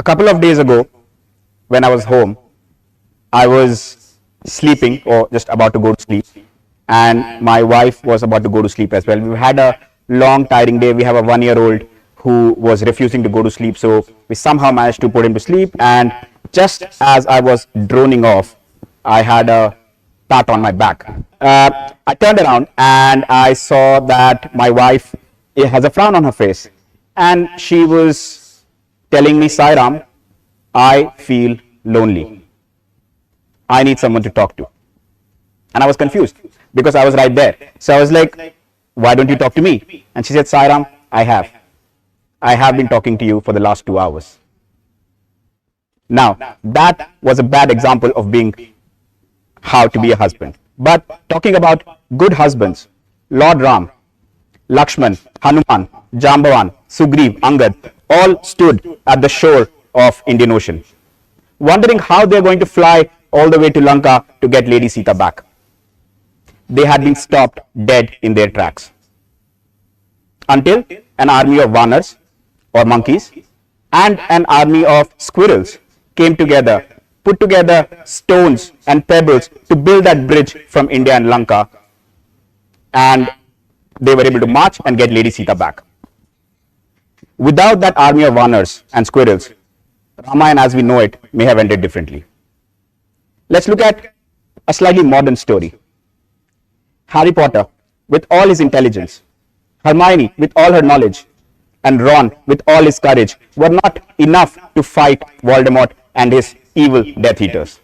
couple of days ago, when I was home, I was sleeping or just about to go to sleep, and my wife was about to go to sleep as well. We had a long, tiring day. We have a 1-year-old who was refusing to go to sleep, so we somehow managed to put him to sleep. And just as I was droning off, I had a pat on my back. I turned around and I saw that my wife has a frown on her face, and she was telling me, Sairam, I feel lonely. I need someone to talk to. And I was confused because I was right there. So I was like, why don't you talk to me? And she said, Sairam, I have been talking to you for the last 2 hours. Now, that was a bad example of being how to be a husband. But talking about good husbands, Lord Ram, Lakshman, Hanuman, Jambavan, Sugriv, Angad, all stood at the shore of Indian Ocean, wondering how they're going to fly all the way to Lanka to get Lady Sita back. They had been stopped dead in their tracks until an army of Vanars or monkeys and an army of squirrels came together, put together stones and pebbles to build that bridge from India and Lanka, and they were able to march and get Lady Sita back. Without that army of Vanars and squirrels, Ramayana as we know it may have ended differently. Let's look at a slightly modern story. Harry Potter, with all his intelligence, Hermione with all her knowledge, and Ron with all his courage were not enough to fight Voldemort and his evil Death Eaters.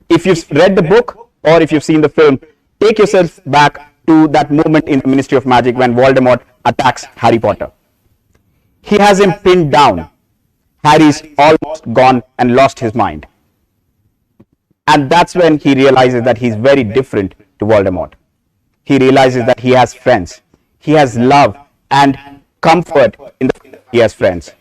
If you've read the book or if you've seen the film, take yourself back to that moment in the Ministry of Magic when Voldemort attacks Harry Potter. He has him pinned down. Harry's almost gone and lost his mind. And that's when he realizes that he's very different to Voldemort. He realizes that he has friends. He has love and comfort in the fact that he has friends.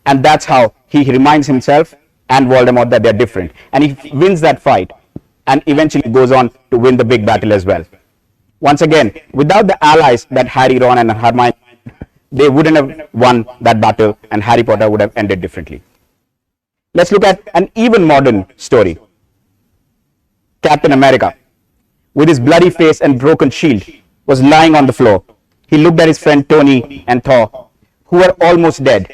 And that's how he reminds himself and Voldemort that they're different. And he wins that fight and eventually goes on to win the big battle as well. Once again, without the allies that Harry, Ron and Hermione, they wouldn't have won that battle and Harry Potter would have ended differently. Let's look at an even modern story. Captain America, with his bloody face and broken shield, was lying on the floor. He looked at his friend Tony and Thor, who were almost dead.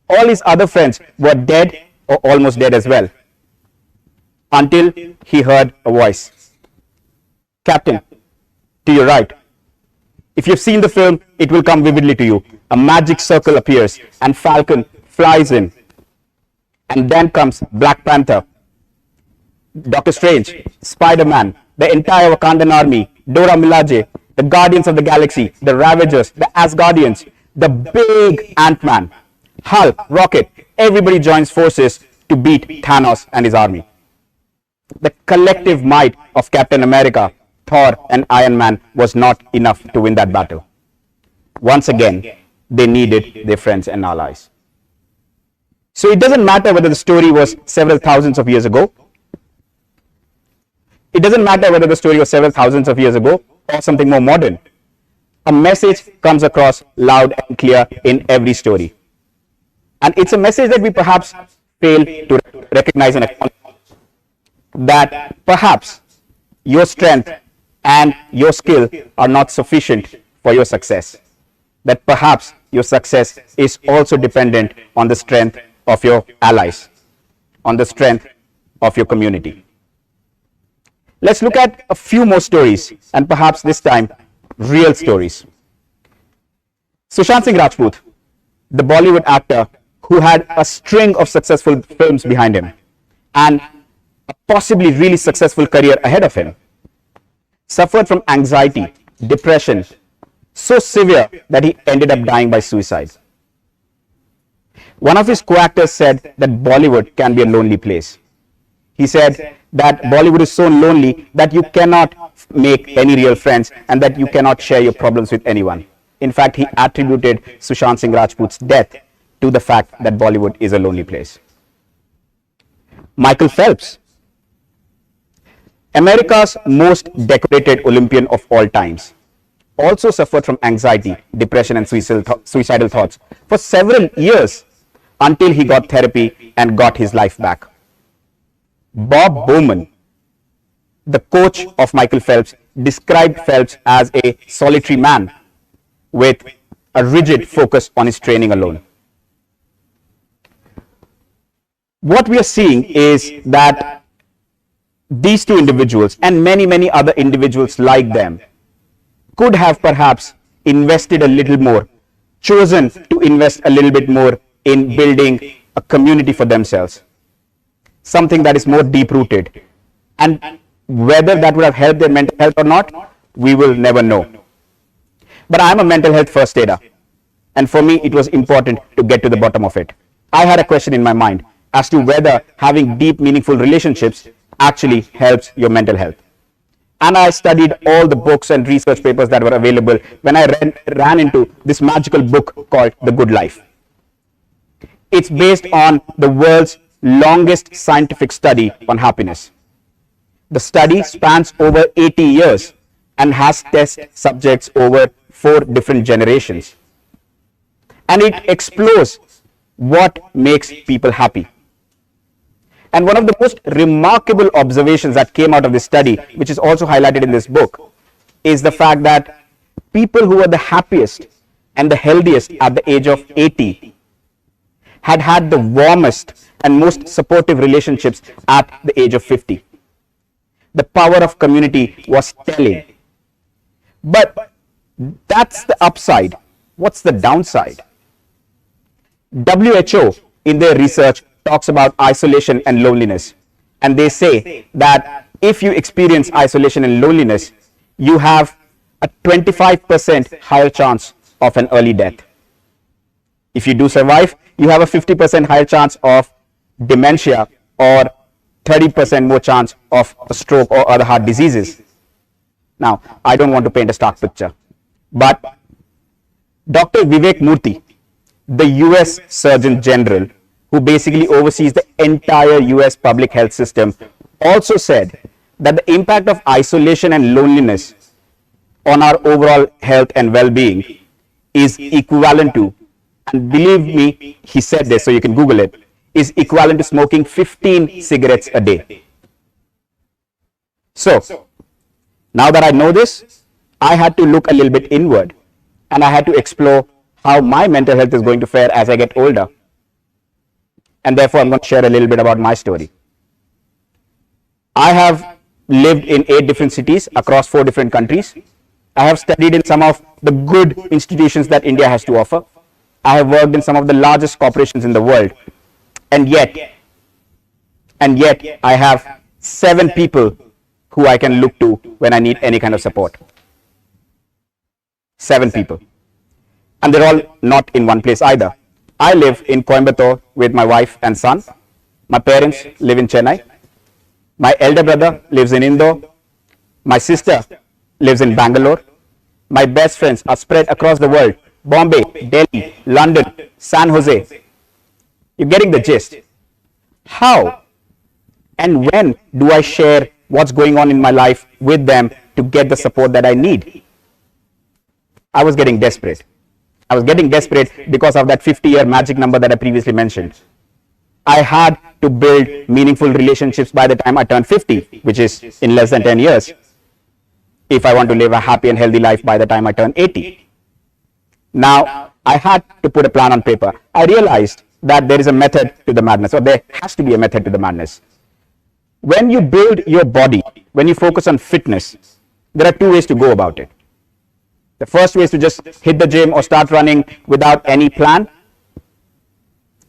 All his other friends were dead or almost dead as well, until he heard a voice. Captain, to your right. If you've seen the film, it will come vividly to you. A magic circle appears and Falcon flies in. And then comes Black Panther, Doctor Strange, Spider-Man, the entire Wakandan army, Dora Milaje, the Guardians of the Galaxy, the Ravagers, the Asgardians, the big Ant-Man, Hulk, Rocket, everybody joins forces to beat Thanos and his army. The collective might of Captain America, Thor and Iron Man was not enough to win that battle. Once again, they needed their friends and allies. So it doesn't matter whether the story was several thousands of years ago. It doesn't matter whether the story was several thousands of years ago or something more modern. A message comes across loud and clear in every story. And it's a message that we perhaps fail to recognize and acknowledge. That perhaps your strength and your skill are not sufficient for your success. That perhaps your success is also dependent on the strength of your allies, on the strength of your community. Let's look at a few more stories, and perhaps this time, real stories. Sushant Singh Rajput, the Bollywood actor who had a string of successful films behind him and a possibly really successful career ahead of him, suffered from anxiety, depression, so severe that he ended up dying by suicide. One of his co-actors said that Bollywood can be a lonely place. He said that Bollywood is so lonely that you cannot make any real friends and that you cannot share your problems with anyone. In fact, he attributed Sushant Singh Rajput's death to the fact that Bollywood is a lonely place. Michael Phelps, America's most decorated Olympian of all times, also suffered from anxiety, depression and suicidal thoughts for several years. until he got therapy and got his life back. Bob Bowman, the coach of Michael Phelps, described Phelps as a solitary man with a rigid focus on his training alone. What we are seeing is that these two individuals and many other individuals like them could have perhaps invested a little more, chosen to invest a little bit more in building a community for themselves, something that is more deep-rooted. And whether that would have helped their mental health or not, we will never know. But I'm a mental health first aider, and for me it was important to get to the bottom of it. I had a question in my mind as to whether having deep, meaningful relationships actually helps your mental health. And I studied all the books and research papers that were available when I ran into this magical book called The Good Life. It's based on the world's longest scientific study on happiness. The study spans over 80 years and has test subjects over 4 different generations. And it explores what makes people happy. And one of the most remarkable observations that came out of this study, which is also highlighted in this book, is the fact that people who were the happiest and the healthiest at the age of 80 had had the warmest and most supportive relationships at the age of 50. The power of community was telling. But that's the upside. What's the downside? WHO in their research talks about isolation and loneliness, and they say that if you experience isolation and loneliness, you have a 25% higher chance of an early death. If you do survive, you have a 50% higher chance of dementia or 30% more chance of a stroke or other heart diseases. Now, I don't want to paint a stark picture, but Dr. Vivek Murthy, the US Surgeon General, who basically oversees the entire US public health system, also said that the impact of isolation and loneliness on our overall health and well-being is equivalent to, and believe me, he said this, so you can Google it, is equivalent to smoking 15 cigarettes a day. So, now that I know this, I had to look a little bit inward, and I had to explore how my mental health is going to fare as I get older. And therefore, I'm going to share a little bit about my story. I have lived in 8 different cities across 4 different countries. I have studied in some of the good institutions that India has to offer. I have worked in some of the largest corporations in the world. And yet I have 7 people who I can look to when I need any kind of support. 7 people. And they're all not in one place either. I live in Coimbatore with my wife and son. My parents live in Chennai. My elder brother lives in Indore. My sister lives in Bangalore. My best friends are spread across the world: Bombay, Delhi, London, San Jose. You're getting the gist. How and when do I share what's going on in my life with them to get the support that I need? I was getting desperate. I was getting desperate because of that 50-year magic number that I previously mentioned. I had to build meaningful relationships by the time I turned 50, which is in less than 10 years, if I want to live a happy and healthy life by the time I turn 80. Now, I had to put a plan on paper. I realized that there is a method to the madness, or there has to be a method to the madness. When you build your body, when you focus on fitness, there are 2 ways to go about it. The first way is to just hit the gym or start running without any plan.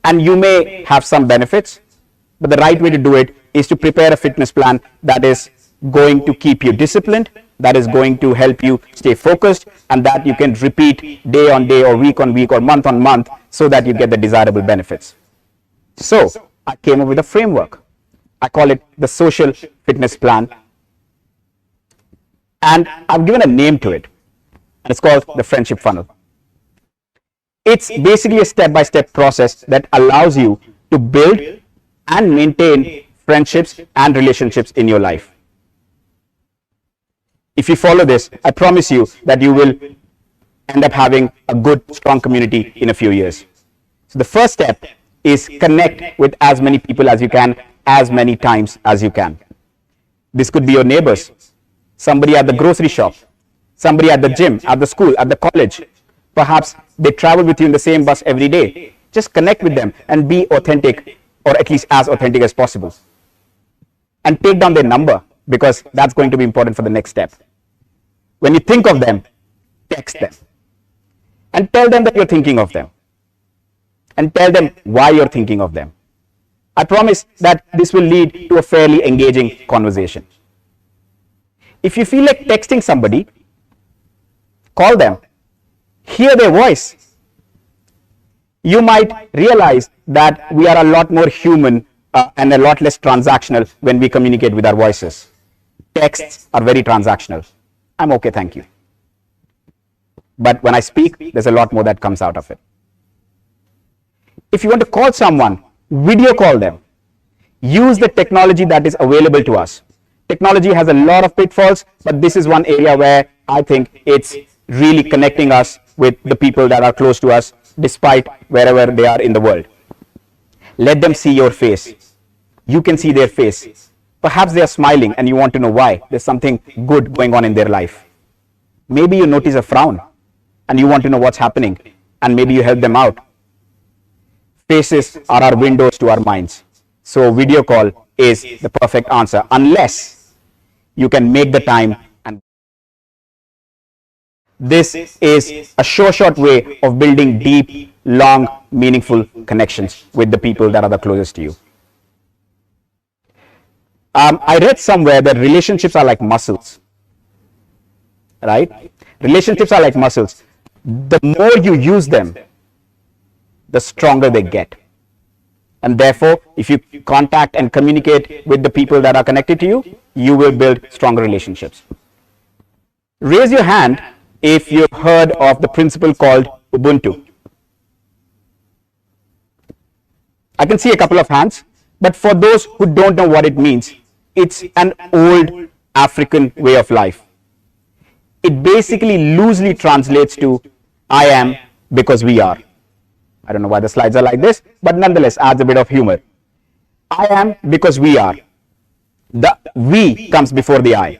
And you may have some benefits, but the right way to do it is to prepare a fitness plan that is going to keep you disciplined, that is going to help you stay focused, and that you can repeat day on day or week on week or month on month so that you get the desirable benefits. So I came up with a framework. I call it the social fitness plan. And I've given a name to it. And it's called the friendship funnel. It's basically a step-by-step process that allows you to build and maintain friendships and relationships in your life. If you follow this, I promise you that you will end up having a good, strong community in a few years. So the first step is connect with as many people as you can, as many times as you can. This could be your neighbors, somebody at the grocery shop, somebody at the gym, at the school, at the college. Perhaps they travel with you in the same bus every day. Just connect with them and be authentic, or at least as authentic as possible. And take down their number, because that's going to be important for the next step. When you think of them, text them and tell them that you're thinking of them, and tell them why you're thinking of them. I promise that this will lead to a fairly engaging conversation. If you feel like texting somebody, call them, hear their voice. You might realize that we are a lot more human and a lot less transactional when we communicate with our voices. Texts are very transactional. I'm okay, thank you. But when I speak, there's a lot more that comes out of it. If you want to call someone, video call them. Use the technology that is available to us. Technology has a lot of pitfalls, but this is one area where I think it's really connecting us with the people that are close to us, despite wherever they are in the world. Let them see your face. You can see their face. Perhaps they are smiling and you want to know why. There's something good going on in their life. Maybe you notice a frown and you want to know what's happening, and maybe you help them out. Faces are our windows to our minds. So video call is the perfect answer, unless you can make the time. And this is a short way of building deep, long, meaningful connections with the people that are the closest to you. I read somewhere that relationships are like muscles, right? Relationships are like muscles. The more you use them, the stronger they get. And therefore, if you contact and communicate with the people that are connected to you, you will build stronger relationships. Raise your hand if you've heard of the principle called Ubuntu. I can see a couple of hands, but for those who don't know what it means, it's an old African way of life. It basically loosely translates to I am because we are. I don't know why the slides are like this, but nonetheless adds a bit of humor. I am because we are. The we comes before the I.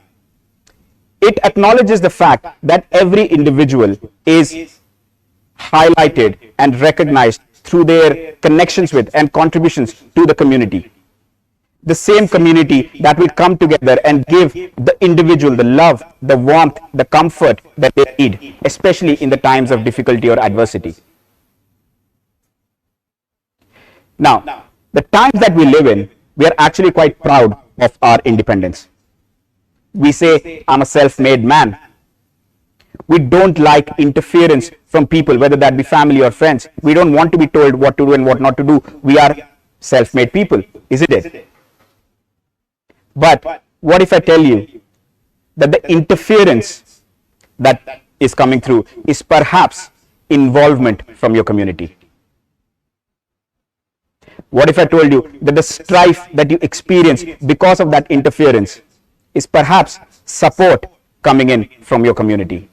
It acknowledges the fact that every individual is highlighted and recognized through their connections with and contributions to the community. The same community that will come together and give the individual the love, the warmth, the comfort that they need, especially in the times of difficulty or adversity. Now, the times that we live in, we are actually quite proud of our independence. We say, I'm a self-made man. We don't like interference from people, whether that be family or friends. We don't want to be told what to do and what not to do. We are self-made people, isn't it? But what if I tell you that the interference that is coming through is perhaps involvement from your community? What if I told you that the strife that you experience because of that interference is perhaps support coming in from your community?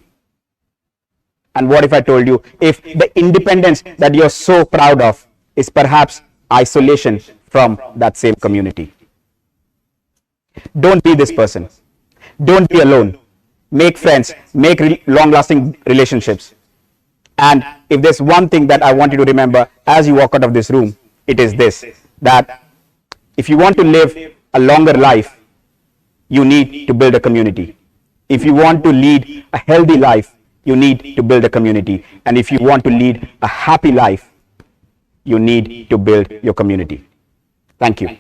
And what if I told you if the independence that you're so proud of is perhaps isolation from that same community? Don't be this person. Don't be alone. Make friends. Make long-lasting relationships. And if there's one thing that I want you to remember as you walk out of this room, it is this, that if you want to live a longer life, you need to build a community. If you want to lead a healthy life, you need to build a community. And if you want to lead a happy life, you need to build your community. Thank you.